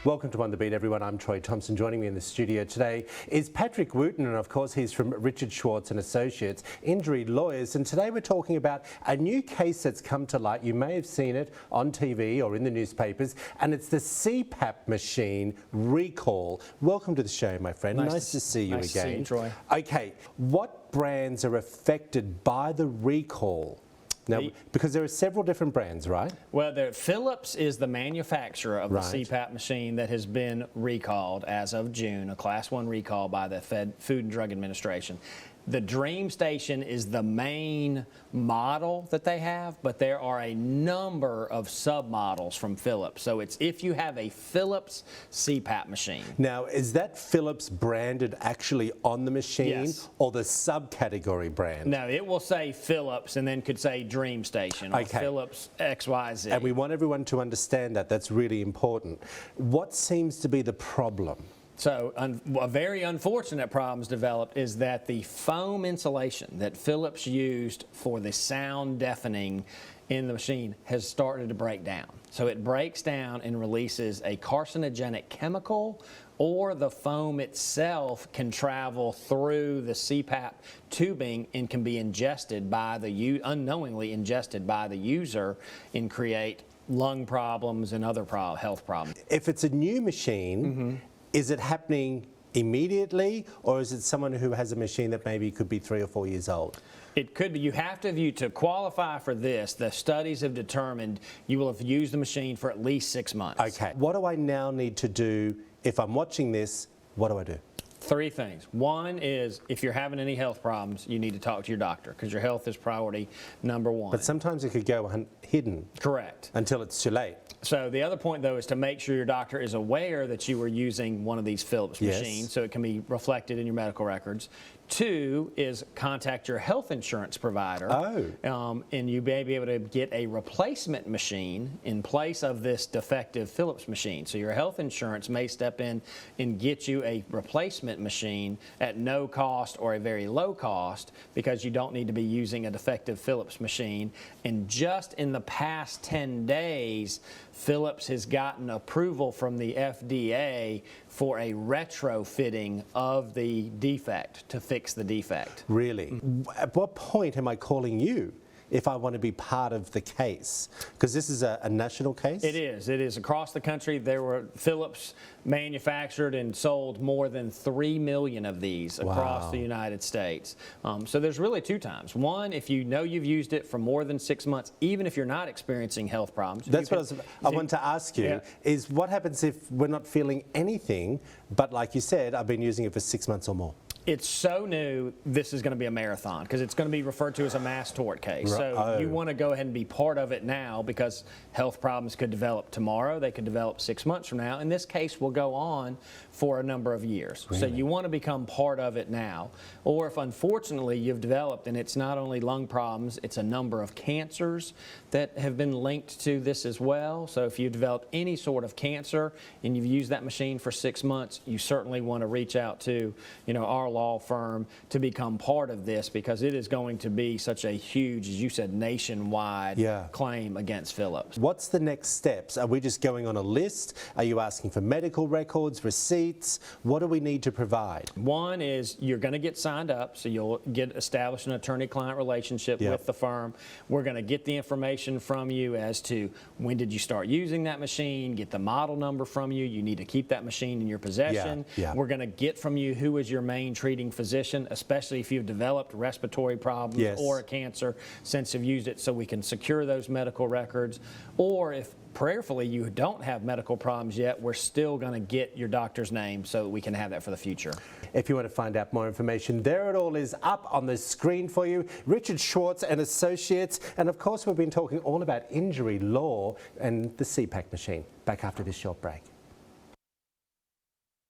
Welcome to On The Beat, everyone. I'm Troy Thompson. Joining me in the studio today is Patrick Wooten, and of course he's from Richard Schwartz and Associates, injury lawyers. And today we're talking about a new case that's come to light. You may have seen it on TV or in the newspapers, and it's the CPAP machine recall. Welcome to the show, my friend. Nice to see you again. Nice to see you, Troy. Okay, what brands are affected by the recall? Now, because there are several different brands, right? Well, Philips is the manufacturer of the CPAP machine that has been recalled as of June, a Class 1 recall by the Food and Drug Administration. The Dream Station is the main model that they have, but there are a number of submodels from Philips. So it's if you have a Philips CPAP machine. Now, is that Philips branded actually on the machine? Yes. Or the subcategory brand? No, it will say Philips and then could say Dream Station or Philips XYZ. And we want everyone to understand that. That's really important. What seems to be the problem? So a very unfortunate problem's developed is that the foam insulation that Philips used for the sound deafening in the machine has started to break down. So it breaks down and releases a carcinogenic chemical, or the foam itself can travel through the CPAP tubing and can be ingested by the unknowingly ingested by the user and create lung problems and other health problems. If it's a new machine, is it happening immediately, or is it someone who has a machine that maybe could be 3 or 4 years old? It could be. You have to qualify for this. The studies have determined you will have used the machine for at least 6 months. Okay. What do I now need to do if I'm watching this? What do I do? 3 things. One is, if you're having any health problems, you need to talk to your doctor because your health is priority number 1. But sometimes it could go hidden. Correct. Until it's too late. So the other point, though, is to make sure your doctor is aware that you were using one of these Philips machines, so it can be reflected in your medical records. 2 is contact your health insurance provider, and you may be able to get a replacement machine in place of this defective Philips machine. So your health insurance may step in and get you a replacement machine at no cost or a very low cost because you don't need to be using a defective Philips machine. And just in the past 10 days, Philips has gotten approval from the FDA for a retrofitting of the defect to fix the defect. Really? At what point am I calling you if I want to be part of the case? Because this is a national case? It is. It is. Across the country, Philips manufactured and sold more than 3 million of these across the United States. So there's really 2 times. One, if you know you've used it for more than 6 months, even if you're not experiencing health problems. That's what I want to ask you, is what happens if we're not feeling anything, but like you said, I've been using it for 6 months or more? It's so new, this is going to be a marathon because it's going to be referred to as a mass tort case. So you want to go ahead and be part of it now because health problems could develop tomorrow. They could develop 6 months from now. And this case will go on for a number of years. Really? So you want to become part of it now. Or if unfortunately you've developed, and it's not only lung problems, it's a number of cancers that have been linked to this as well. So if you've developed any sort of cancer and you've used that machine for 6 months, you certainly want to reach out to, our law firm to become part of this because it is going to be such a huge, as you said, nationwide claim against Philips. What's the next steps? Are we just going on a list? Are you asking for medical records, receipts? What do we need to provide? One is you're going to get signed up, so you'll establish an attorney-client relationship with the firm. We're going to get the information from you as to when did you start using that machine, get the model number from you. You need to keep that machine in your possession. We're going to get from you who is your main treating physician, especially if you've developed respiratory problems or a cancer since you've used it, so we can secure those medical records. Or if prayerfully you don't have medical problems yet, we're still going to get your doctor's name so that we can have that for the future. If you want to find out more information, there it all is up on the screen for you. Richard Schwartz and Associates, and of course we've been talking all about injury law and the CPAP machine. Back after this short break.